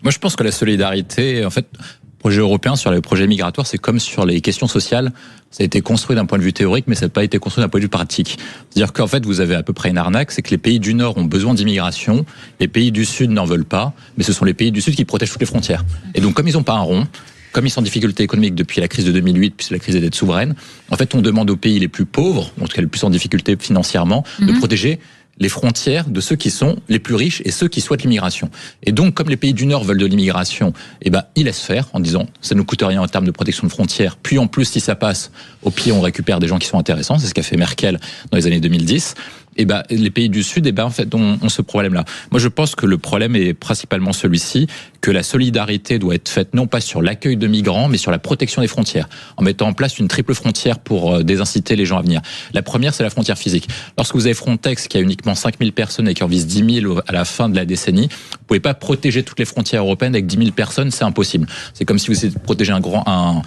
Moi, je pense que la solidarité, en fait, le projet européen sur les projets migratoires, c'est comme sur les questions sociales. Ça a été construit d'un point de vue théorique, mais ça n'a pas été construit d'un point de vue pratique. C'est-à-dire qu'en fait, vous avez à peu près une arnaque, c'est que les pays du Nord ont besoin d'immigration, les pays du Sud n'en veulent pas, mais ce sont les pays du Sud qui protègent toutes les frontières. Et donc, comme ils n'ont pas un rond, comme ils sont en difficulté économique depuis la crise de 2008, puis la crise des dettes souveraines, en fait, on demande aux pays les plus pauvres, en tout cas les plus en difficulté financièrement, de protéger les frontières de ceux qui sont les plus riches et ceux qui souhaitent l'immigration. Et donc, comme les pays du Nord veulent de l'immigration, eh ben, ils laissent faire en disant ça ne coûte rien en termes de protection de frontières. Puis en plus, si ça passe, au pied, on récupère des gens qui sont intéressants. C'est ce qu'a fait Merkel dans les années 2010. Et ben, les pays du Sud, en fait, ont ce problème-là. Moi, je pense que le problème est principalement celui-ci, que la solidarité doit être faite non pas sur l'accueil de migrants, mais sur la protection des frontières, en mettant en place une triple frontière pour désinciter les gens à venir. La première, c'est la frontière physique. Lorsque vous avez Frontex qui a uniquement 5000 personnes et qui en vise 10 000 à la fin de la décennie, vous pouvez pas protéger toutes les frontières européennes avec 10 000 personnes, c'est impossible. C'est comme si vous essayez de protéger un grand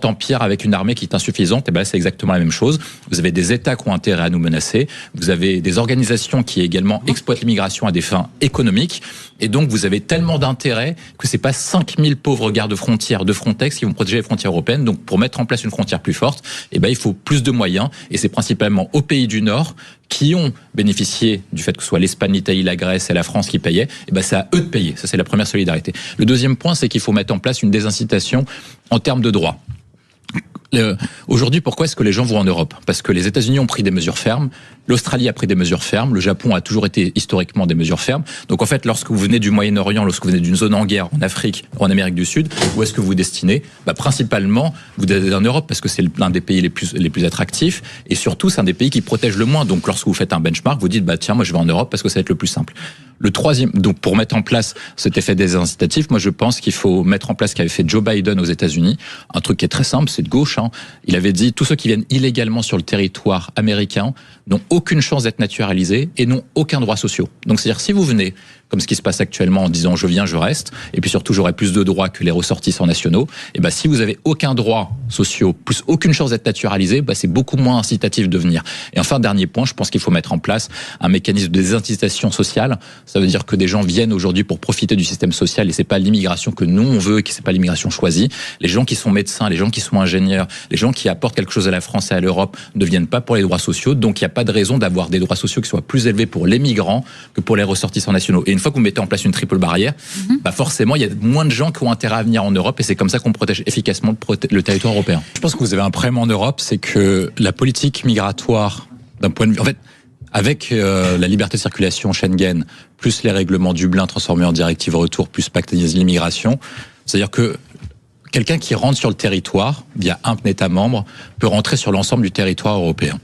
empire avec une armée qui est insuffisante. Et ben, c'est exactement la même chose. Vous avez des États qui ont intérêt à nous menacer. Vous avez des organisations qui également exploitent l'immigration à des fins économiques. Et donc, vous avez tellement d'intérêt que c'est pas 5000 pauvres gardes-frontières de Frontex qui vont protéger les frontières européennes. Donc, pour mettre en place une frontière plus forte, eh ben, il faut plus de moyens. Et c'est principalement aux pays du Nord qui ont bénéficié du fait que ce soit l'Espagne, l'Italie, la Grèce et la France qui payaient. Eh ben, c'est à eux de payer. Ça, c'est la première solidarité. Le deuxième point, c'est qu'il faut mettre en place une désincitation en termes de droits. Aujourd'hui, pourquoi est-ce que les gens vont en Europe? Parce que les États-Unis ont pris des mesures fermes, l'Australie a pris des mesures fermes, le Japon a toujours été historiquement des mesures fermes. Donc en fait, lorsque vous venez du Moyen-Orient, lorsque vous venez d'une zone en guerre en Afrique ou en Amérique du Sud, où est-ce que vous destinez? Principalement, vous allez en Europe parce que c'est l'un des pays les plus attractifs et surtout, c'est un des pays qui protège le moins. Donc lorsque vous faites un benchmark, vous dites tiens, moi je vais en Europe parce que ça va être le plus simple. Le troisième, donc pour mettre en place cet effet désincitatif, moi je pense qu'il faut mettre en place ce qu'avait fait Joe Biden aux États-Unis, un truc qui est très simple, c'est de gauche. Il avait dit tous ceux qui viennent illégalement sur le territoire américain n'ont aucune chance d'être naturalisés et n'ont aucun droit social. Donc c'est-à-dire si vous venez, comme ce qui se passe actuellement en disant je viens, je reste, et puis surtout j'aurai plus de droits que les ressortissants nationaux, et ben si vous avez aucun droit social plus aucune chance d'être naturalisé, c'est beaucoup moins incitatif de venir. Et enfin dernier point, je pense qu'il faut mettre en place un mécanisme de désincitation sociale. Ça veut dire que des gens viennent aujourd'hui pour profiter du système social et c'est pas l'immigration que nous on veut, et c'est pas l'immigration choisie. Les gens qui sont médecins, les gens qui sont ingénieurs, les gens qui apportent quelque chose à la France et à l'Europe ne viennent pas pour les droits sociaux. Donc il n'y a pas de raison d'avoir des droits sociaux qui soient plus élevés pour les migrants que pour les ressortissants nationaux. Et une fois que vous mettez en place une triple barrière, forcément il y a moins de gens qui ont intérêt à venir en Europe et c'est comme ça qu'on protège efficacement le territoire européen. Je pense que vous avez un problème en Europe, c'est que la politique migratoire, d'un point de vue, en fait, avec la liberté de circulation Schengen, plus les règlements Dublin transformés en directive retour, plus pacte d'immigration, c'est-à-dire que quelqu'un qui rentre sur le territoire via un État membre peut rentrer sur l'ensemble du territoire européen.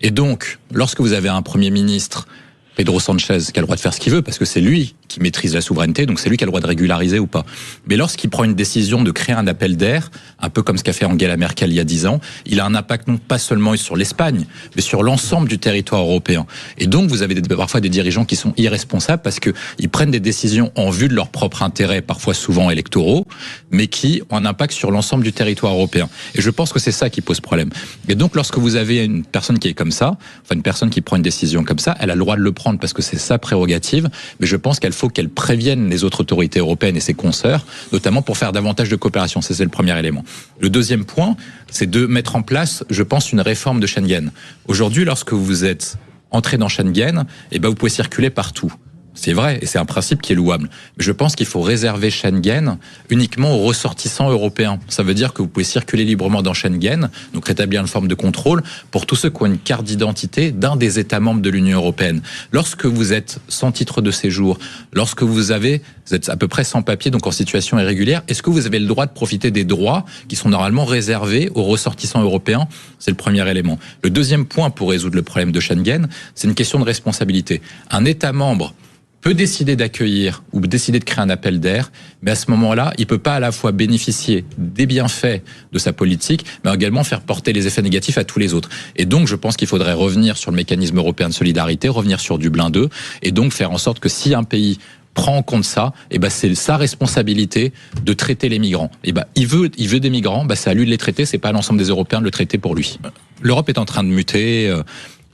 Et donc, lorsque vous avez un Premier ministre, Pedro Sanchez, qui a le droit de faire ce qu'il veut, parce que c'est lui qui maîtrise la souveraineté, donc c'est lui qui a le droit de régulariser ou pas. Mais lorsqu'il prend une décision de créer un appel d'air, un peu comme ce qu'a fait Angela Merkel il y a 10 ans, il a un impact non pas seulement sur l'Espagne, mais sur l'ensemble du territoire européen. Et donc vous avez parfois des dirigeants qui sont irresponsables parce qu'ils prennent des décisions en vue de leurs propres intérêts, parfois souvent électoraux, mais qui ont un impact sur l'ensemble du territoire européen. Et je pense que c'est ça qui pose problème. Et donc lorsque vous avez une personne qui est comme ça, enfin une personne qui prend une décision comme ça, elle a le droit de le prendre parce que c'est sa prérogative, mais je pense qu'il faut qu'elle prévienne les autres autorités européennes et ses consoeurs, notamment pour faire davantage de coopération. C'est le premier élément. Le deuxième point, c'est de mettre en place, je pense, une réforme de Schengen. Aujourd'hui, lorsque vous êtes entré dans Schengen, vous pouvez circuler partout. C'est vrai, et c'est un principe qui est louable. Mais je pense qu'il faut réserver Schengen uniquement aux ressortissants européens. Ça veut dire que vous pouvez circuler librement dans Schengen, donc rétablir une forme de contrôle pour tous ceux qui ont une carte d'identité d'un des États membres de l'Union européenne. Lorsque vous êtes sans titre de séjour, lorsque vous êtes à peu près sans papier, donc en situation irrégulière, est-ce que vous avez le droit de profiter des droits qui sont normalement réservés aux ressortissants européens? C'est le premier élément. Le deuxième point pour résoudre le problème de Schengen, c'est une question de responsabilité. Un État membre peut décider d'accueillir ou décider de créer un appel d'air, mais à ce moment-là, il peut pas à la fois bénéficier des bienfaits de sa politique, mais également faire porter les effets négatifs à tous les autres. Et donc, je pense qu'il faudrait revenir sur le mécanisme européen de solidarité, revenir sur Dublin 2, et donc faire en sorte que si un pays prend en compte ça, c'est sa responsabilité de traiter les migrants. Il veut des migrants, c'est à lui de les traiter, c'est pas à l'ensemble des Européens de le traiter pour lui. L'Europe est en train de muter.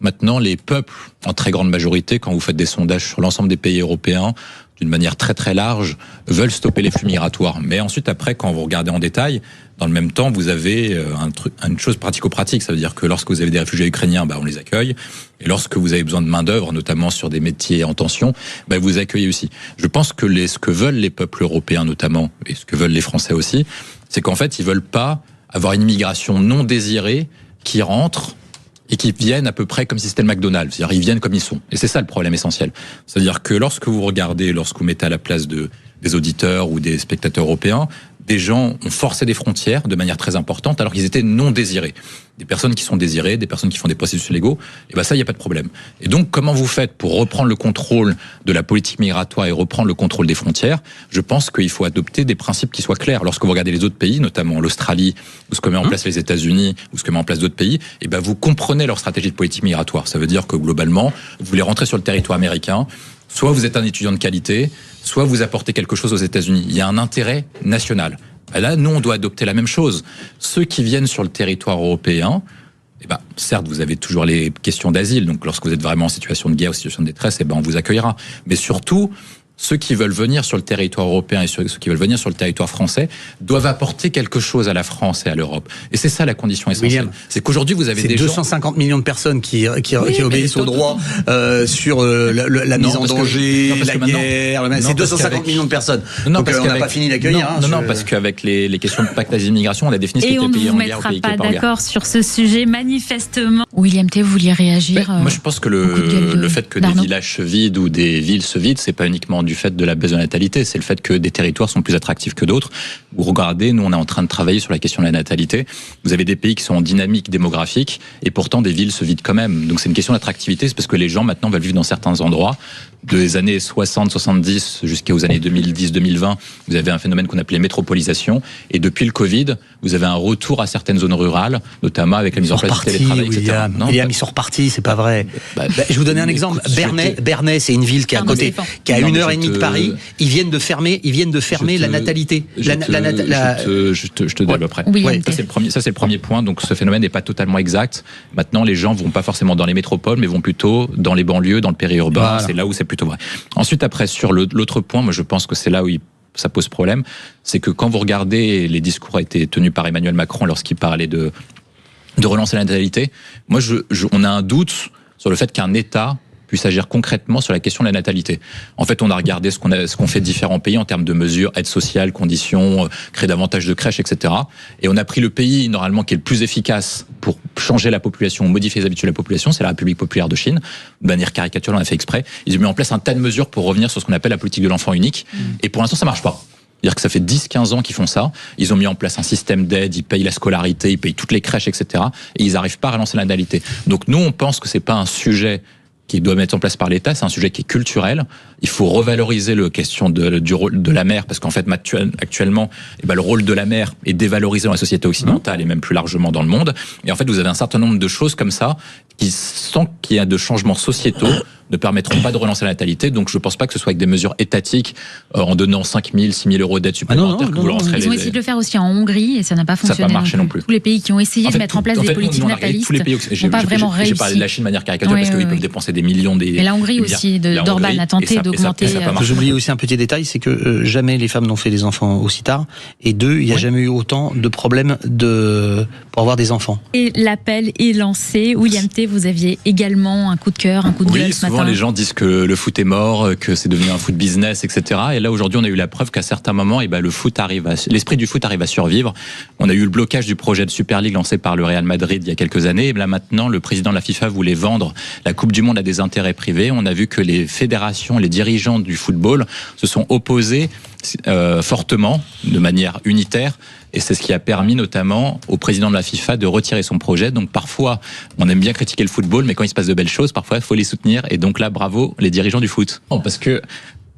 Maintenant, les peuples, en très grande majorité, quand vous faites des sondages sur l'ensemble des pays européens, d'une manière très très large, veulent stopper les flux migratoires. Mais ensuite, après, quand vous regardez en détail, dans le même temps, vous avez une chose pratico-pratique. Ça veut dire que lorsque vous avez des réfugiés ukrainiens, on les accueille. Et lorsque vous avez besoin de main-d'œuvre, notamment sur des métiers en tension, vous accueillez aussi. Je pense que ce que veulent les peuples européens notamment, et ce que veulent les Français aussi, c'est qu'en fait, ils veulent pas avoir une immigration non désirée qui rentre et qui viennent à peu près comme si c'était le McDonald's. C'est-à-dire, ils viennent comme ils sont. Et c'est ça le problème essentiel. C'est-à-dire que lorsque vous regardez, lorsque vous mettez à la place des auditeurs ou des spectateurs européens, des gens ont forcé des frontières de manière très importante alors qu'ils étaient non désirés. Des personnes qui sont désirées, des personnes qui font des processus légaux, et ça, il n'y a pas de problème. Et donc, comment vous faites pour reprendre le contrôle de la politique migratoire et reprendre le contrôle des frontières? Je pense qu'il faut adopter des principes qui soient clairs. Lorsque vous regardez les autres pays, notamment l'Australie, ou ce que met en place les États-Unis, ou ce que met en place d'autres pays, vous comprenez leur stratégie de politique migratoire. Ça veut dire que globalement, vous voulez rentrer sur le territoire américain, soit vous êtes un étudiant de qualité, soit vous apportez quelque chose aux États-Unis. Il y a un intérêt national. Là, nous, on doit adopter la même chose. Ceux qui viennent sur le territoire européen, certes, vous avez toujours les questions d'asile. Donc, lorsque vous êtes vraiment en situation de guerre ou situation de détresse, on vous accueillera. Mais surtout, ceux qui veulent venir sur le territoire européen et ceux qui veulent venir sur le territoire français doivent apporter quelque chose à la France et à l'Europe. Et c'est ça la condition essentielle. C'est qu'aujourd'hui, vous avez des 250 millions de personnes qui obéissent au droit sur la mise en danger, la guerre. C'est 250 millions de personnes. Donc on n'a pas fini d'accueillir. Non, parce qu'avec les questions de pacte d'asile-migration, on a défini ce qui était payé en guerre ou pays qui n'est pas en guerre. Et on ne vous mettra pas d'accord sur ce sujet, manifestement. William T, vous vouliez réagir? Moi, je pense que le fait que des villages se vident ou des villes se vident, c'est pas uniquement du fait de la baisse de la natalité, c'est le fait que des territoires sont plus attractifs que d'autres. Vous regardez, nous on est en train de travailler sur la question de la natalité. Vous avez des pays qui sont en dynamique démographique et pourtant des villes se vident quand même. Donc c'est une question d'attractivité, c'est parce que les gens maintenant veulent vivre dans certains endroits. Des années 60-70 jusqu'aux années 2010-2020, vous avez un phénomène qu'on appelait métropolisation. Et depuis le Covid, vous avez un retour à certaines zones rurales, notamment avec la mise en place du télétravail, etc. William, ils sont repartis, c'est pas vrai. Je vous donner un exemple. Bernay, c'est une ville qui est à côté, qui a 1h30 de Paris. Ils viennent de fermer la natalité. Je te développe après. Ça, c'est le premier point. Donc, ce phénomène n'est pas totalement exact. Maintenant, les gens vont pas forcément dans les métropoles, mais vont plutôt dans les banlieues, dans le périurbain. Voilà. C'est là où c'est plutôt vrai. Ensuite, après, sur l'autre point, moi, je pense que c'est là où ça pose problème. C'est que quand vous regardez, les discours ont été tenus par Emmanuel Macron lorsqu'il parlait de relancer la natalité. Moi, on a un doute sur le fait qu'un État puisse agir concrètement sur la question de la natalité. En fait, on a regardé ce qu'on fait différents pays en termes de mesures, aide sociale, conditions, créer davantage de crèches, etc. Et on a pris le pays, normalement, qui est le plus efficace pour changer la population, modifier les habitudes de la population, c'est la République populaire de Chine. De manière caricaturale, on a fait exprès. Ils ont mis en place un tas de mesures pour revenir sur ce qu'on appelle la politique de l'enfant unique. Et pour l'instant, ça marche pas. C'est-à-dire que ça fait 10-15 ans qu'ils font ça. Ils ont mis en place un système d'aide, ils payent la scolarité, ils payent toutes les crèches, etc. Et ils n'arrivent pas à relancer la natalité. Donc nous, on pense que c'est pas un sujet qui doit mettre en place par l'État, c'est un sujet qui est culturel. Il faut revaloriser la question du rôle de la mère, parce qu'en fait, actuellement, le rôle de la mère est dévalorisé dans la société occidentale et même plus largement dans le monde. Et en fait, vous avez un certain nombre de choses comme ça qui, sans qu'il y ait de changements sociétaux, ne permettront pas de relancer la natalité. Donc, je ne pense pas que ce soit avec des mesures étatiques, en donnant 5 000, 6 000 euros d'aide supplémentaire que vous relancerez. Ils ont essayé de le faire aussi en Hongrie et ça n'a pas fonctionné. Ça n'a pas marché non plus. Tous les pays qui ont essayé de mettre en place des politiques natalistes n'ont pas vraiment réussi. J'ai parlé de la Chine de manière caricaturale parce qu'ils peuvent dépenser des millions. Et la Hongrie aussi, d'Orban a tenté d'augmenter. J'oublie aussi un petit détail, c'est que jamais les femmes n'ont fait des enfants aussi tard. Et deux, il n'y a jamais eu autant de problèmes pour avoir des enfants. Et l'appel est lancé. William T, vous aviez également un coup de cœur, un coup de gueule ce matin. Souvent les gens disent que le foot est mort, que c'est devenu un foot business, etc. Et là aujourd'hui on a eu la preuve qu'à certains moments, l'esprit du foot arrive à survivre. On a eu le blocage du projet de Super League lancé par le Real Madrid il y a quelques années. Et là maintenant, le président de la FIFA voulait vendre la Coupe du Monde à des intérêts privés. On a vu que les fédérations, les dirigeants du football se sont opposés fortement, de manière unitaire. Et c'est ce qui a permis notamment au président de la FIFA de retirer son projet. Donc parfois, on aime bien critiquer le football, mais quand il se passe de belles choses, parfois il faut les soutenir. Et donc là, bravo les dirigeants du foot. Parce que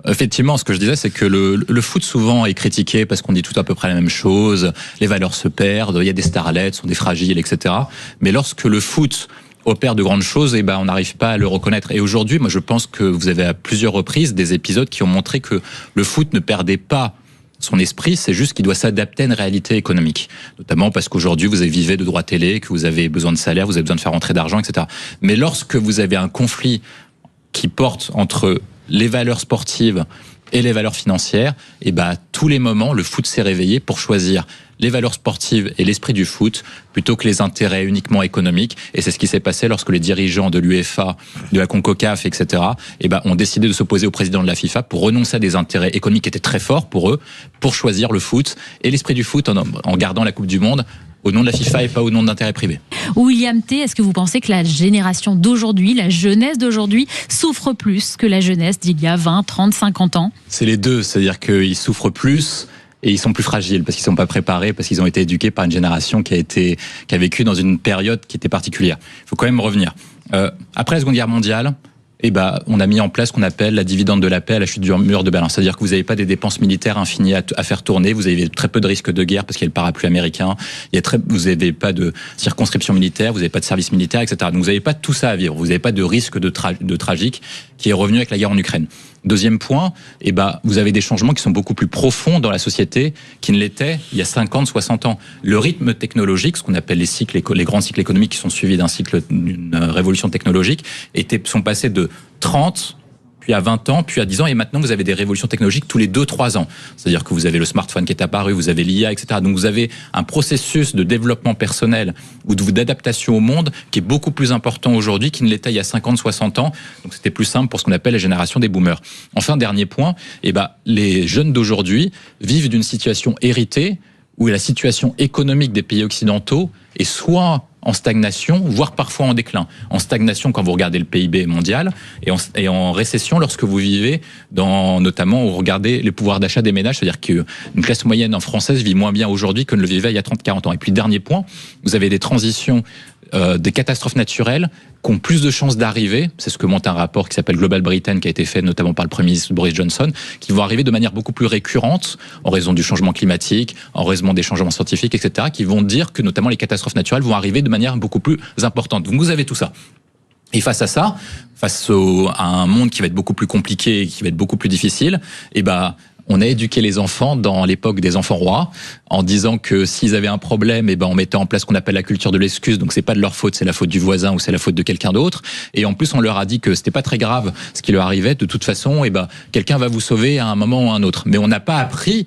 effectivement, ce que je disais, c'est que le foot souvent est critiqué parce qu'on dit tout à peu près la même chose, les valeurs se perdent, il y a des starlets, sont des fragiles, etc. Mais lorsque le foot opère de grandes choses, on n'arrive pas à le reconnaître. Et aujourd'hui, moi je pense que vous avez à plusieurs reprises des épisodes qui ont montré que le foot ne perdait pas son esprit, c'est juste qu'il doit s'adapter à une réalité économique. Notamment parce qu'aujourd'hui, vous vivez de droits télé, que vous avez besoin de salaire, vous avez besoin de faire rentrer d'argent, etc. Mais lorsque vous avez un conflit qui porte entre les valeurs sportives et les valeurs financières, et à tous les moments, le foot s'est réveillé pour choisir les valeurs sportives et l'esprit du foot plutôt que les intérêts uniquement économiques. Et c'est ce qui s'est passé lorsque les dirigeants de l'UEFA, de la CONCACAF, etc. ont décidé de s'opposer au président de la FIFA pour renoncer à des intérêts économiques qui étaient très forts pour eux, pour choisir le foot et l'esprit du foot en gardant la Coupe du Monde au nom de la FIFA et pas au nom d'intérêts privés. William T, est-ce que vous pensez que la génération d'aujourd'hui, la jeunesse d'aujourd'hui, souffre plus que la jeunesse d'il y a 20, 30, 50 ans ? C'est les deux, c'est-à-dire qu'ils souffrent plus et ils sont plus fragiles parce qu'ils ne sont pas préparés, parce qu'ils ont été éduqués par une génération qui a vécu dans une période qui était particulière. Il faut quand même revenir. Après la Seconde Guerre mondiale, on a mis en place ce qu'on appelle la dividende de la paix à la chute du mur de Berlin. C'est-à-dire que vous n'avez pas des dépenses militaires infinies à faire tourner, vous avez très peu de risques de guerre parce qu'il y a le parapluie américain, vous n'avez pas de circonscription militaire, vous n'avez pas de service militaire, etc. Donc vous n'avez pas tout ça à vivre, vous n'avez pas de risque de tragique qui est revenu avec la guerre en Ukraine. Deuxième point, vous avez des changements qui sont beaucoup plus profonds dans la société qu'ils ne l'étaient il y a 50, 60 ans. Le rythme technologique, ce qu'on appelle les grands cycles économiques qui sont suivis d'une révolution technologique, sont passés de 30, puis à 20 ans, puis à 10 ans, et maintenant vous avez des révolutions technologiques tous les 2-3 ans. C'est-à-dire que vous avez le smartphone qui est apparu, vous avez l'IA, etc. Donc vous avez un processus de développement personnel ou d'adaptation au monde qui est beaucoup plus important aujourd'hui qu'il ne l'était il y a 50-60 ans. Donc c'était plus simple pour ce qu'on appelle la génération des boomers. Enfin, dernier point, les jeunes d'aujourd'hui vivent d'une situation héritée où la situation économique des pays occidentaux est soit en stagnation, voire parfois en déclin. En stagnation quand vous regardez le PIB mondial, et en récession lorsque vous vivez notamment, vous regardez les pouvoirs d'achat des ménages, c'est-à-dire qu'une classe moyenne en française vit moins bien aujourd'hui que ne le vivait il y a 30-40 ans. Et puis dernier point, vous avez des transitions, des catastrophes naturelles qui ont plus de chances d'arriver, c'est ce que montre un rapport qui s'appelle Global Britain, qui a été fait notamment par le Premier ministre Boris Johnson, qui vont arriver de manière beaucoup plus récurrente en raison du changement climatique, en raison des changements scientifiques, etc., qui vont dire que notamment les catastrophes naturelles vont arriver de manière beaucoup plus importante. Donc vous avez tout ça. Et face à ça, à un monde qui va être beaucoup plus compliqué et qui va être beaucoup plus difficile, on a éduqué les enfants dans l'époque des enfants rois en disant que s'ils avaient un problème, on mettait en place ce qu'on appelle la culture de l'excuse. Donc c'est pas de leur faute, c'est la faute du voisin ou c'est la faute de quelqu'un d'autre. Et en plus, on leur a dit que c'était pas très grave ce qui leur arrivait. De toute façon, quelqu'un va vous sauver à un moment ou à un autre. Mais on n'a pas appris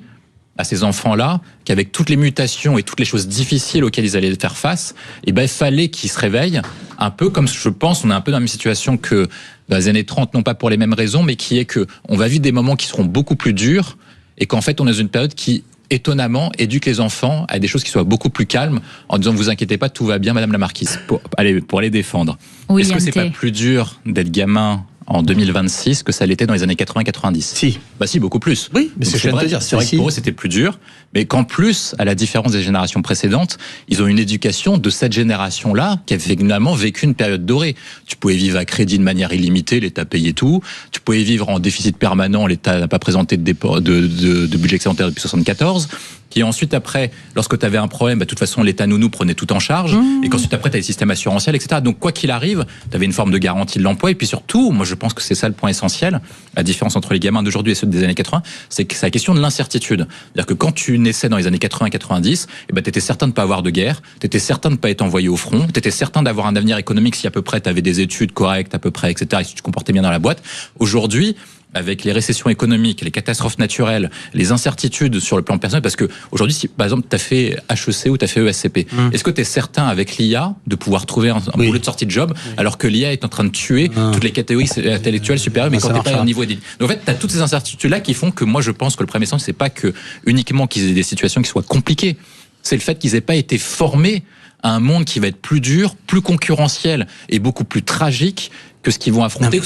à ces enfants-là qu'avec toutes les mutations et toutes les choses difficiles auxquelles ils allaient faire face, il fallait qu'ils se réveillent un peu comme, je pense, on est un peu dans la même situation que dans les années 30, non pas pour les mêmes raisons, mais qui est que on va vivre des moments qui seront beaucoup plus durs et qu'en fait, on est dans une période qui, étonnamment, éduque les enfants à des choses qui soient beaucoup plus calmes en disant, vous inquiétez pas, tout va bien, Madame la Marquise, pour aller défendre. Est-ce que c'est pas plus dur d'être gamin en 2026 que ça l'était dans les années 80-90. Si. Si, beaucoup plus. Oui, mais c'est vrai que pour eux, c'était plus dur, mais qu'en plus, à la différence des générations précédentes, ils ont une éducation de cette génération-là qui a finalement vécu une période dorée. Tu pouvais vivre à crédit de manière illimitée, l'État payait tout. Tu pouvais vivre en déficit permanent, l'État n'a pas présenté de budget excédentaire depuis 1974. Qui ensuite, après, lorsque tu avais un problème, de toute façon, l'État nounou prenait tout en charge. Et qu'ensuite, après, tu as les systèmes assurantiels, etc. Donc, quoi qu'il arrive, tu avais une forme de garantie de l'emploi. Et puis surtout, moi, je pense que c'est ça le point essentiel. La différence entre les gamins d'aujourd'hui et ceux des années 80, c'est que c'est la question de l'incertitude. C'est-à-dire que quand tu naissais dans les années 80-90, tu étais certain de ne pas avoir de guerre, tu étais certain de ne pas être envoyé au front, tu étais certain d'avoir un avenir économique si à peu près tu avais des études correctes, à peu près, etc. Et si tu te comportais bien dans la boîte. Aujourd'hui, avec les récessions économiques, les catastrophes naturelles, les incertitudes sur le plan personnel, parce que aujourd'hui, si par exemple tu as fait HEC ou tu as fait ESCP, est-ce que tu es certain avec l'IA de pouvoir trouver un boulot de sortie de job, alors que l'IA est en train de tuer toutes les catégories intellectuelles supérieures, mais quand tu n'es pas au niveau édité. Donc en fait, tu as toutes ces incertitudes-là qui font que moi je pense que le premier sens, c'est pas que uniquement qu'ils aient des situations qui soient compliquées, c'est le fait qu'ils n'aient pas été formés à un monde qui va être plus dur, plus concurrentiel et beaucoup plus tragique que ce qu'ils vont affronter.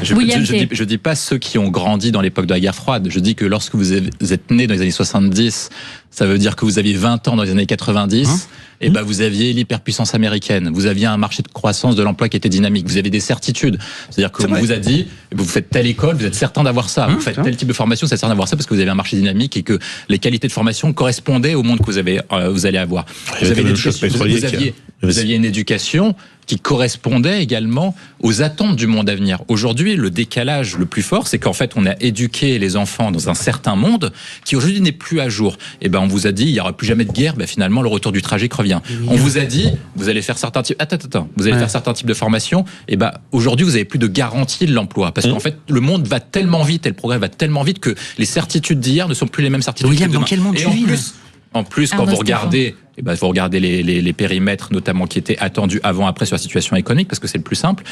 Je dis pas ceux qui ont grandi dans l'époque de la guerre froide. Je dis que lorsque vous êtes né dans les années 70, ça veut dire que vous aviez 20 ans dans les années 90, et vous aviez l'hyperpuissance américaine. Vous aviez un marché de croissance de l'emploi qui était dynamique. Vous avez des certitudes. C'est-à-dire qu'on vous a dit, vous faites telle école, vous êtes certain d'avoir ça. Vous faites tel type de formation, vous êtes certain d'avoir ça parce que vous avez un marché dynamique et que les qualités de formation correspondaient au monde que vous allez avoir. Vous avez Vous aviez une éducation qui correspondait également aux attentes du monde à venir. Aujourd'hui, le décalage le plus fort, c'est qu'en fait, on a éduqué les enfants dans un certain monde qui aujourd'hui n'est plus à jour. Et ben, on vous a dit, il n'y aura plus jamais de guerre. Ben, finalement, le retour du tragique revient. Oui. On vous a dit, vous allez faire certains types. Vous allez faire certains types de formations. Et ben, aujourd'hui, vous n'avez plus de garantie de l'emploi, parce qu'en fait, le monde va tellement vite et le progrès va tellement vite que les certitudes d'hier ne sont plus les mêmes certitudes. William, dans quel monde tu vis? En plus, quand vous regardez, vous regardez les périmètres, notamment qui étaient attendus avant-après sur la situation économique, parce que c'est le plus simple,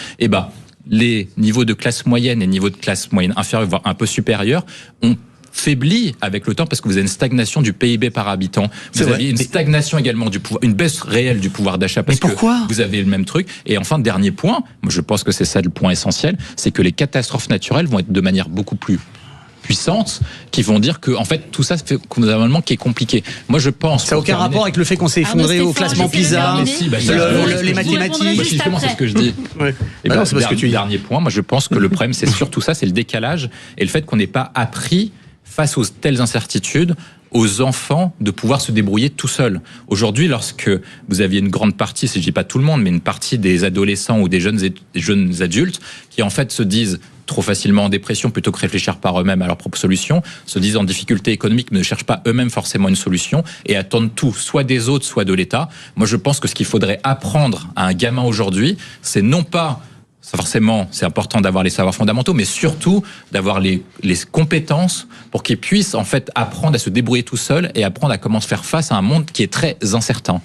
les niveaux de classe moyenne et niveaux de classe moyenne inférieure, voire un peu supérieurs, ont faibli avec le temps parce que vous avez une stagnation du PIB par habitant. Vous avez une stagnation également du pouvoir, une baisse réelle du pouvoir d'achat parce que vous avez le même truc. Et enfin, dernier point, moi je pense que c'est ça le point essentiel, c'est que les catastrophes naturelles vont être de manière beaucoup plus puissantes qui vont dire que en fait tout ça fait fondamentalement qui est compliqué. Moi je pense. Ça n'a aucun rapport avec le fait qu'on s'est effondré au classement PISA, les mathématiques. Justement, c'est ce que je dis. Non, c'est parce que tu dis. Dernier point, moi je pense que le problème c'est surtout ça, c'est le décalage et le fait qu'on n'ait pas appris face aux telles incertitudes aux enfants de pouvoir se débrouiller tout seuls. Aujourd'hui, lorsque vous aviez une grande partie, si je dis pas tout le monde, mais une partie des adolescents ou des jeunes adultes qui en fait se disent trop facilement en dépression plutôt que réfléchir par eux-mêmes à leurs propres solutions, se disent en difficulté économique, ne cherchent pas eux-mêmes forcément une solution et attendent tout, soit des autres, soit de l'État. Moi, je pense que ce qu'il faudrait apprendre à un gamin aujourd'hui, c'est non pas forcément, c'est important d'avoir les savoirs fondamentaux, mais surtout d'avoir les compétences pour qu'ils puissent en fait apprendre à se débrouiller tout seul et apprendre à comment se faire face à un monde qui est très incertain.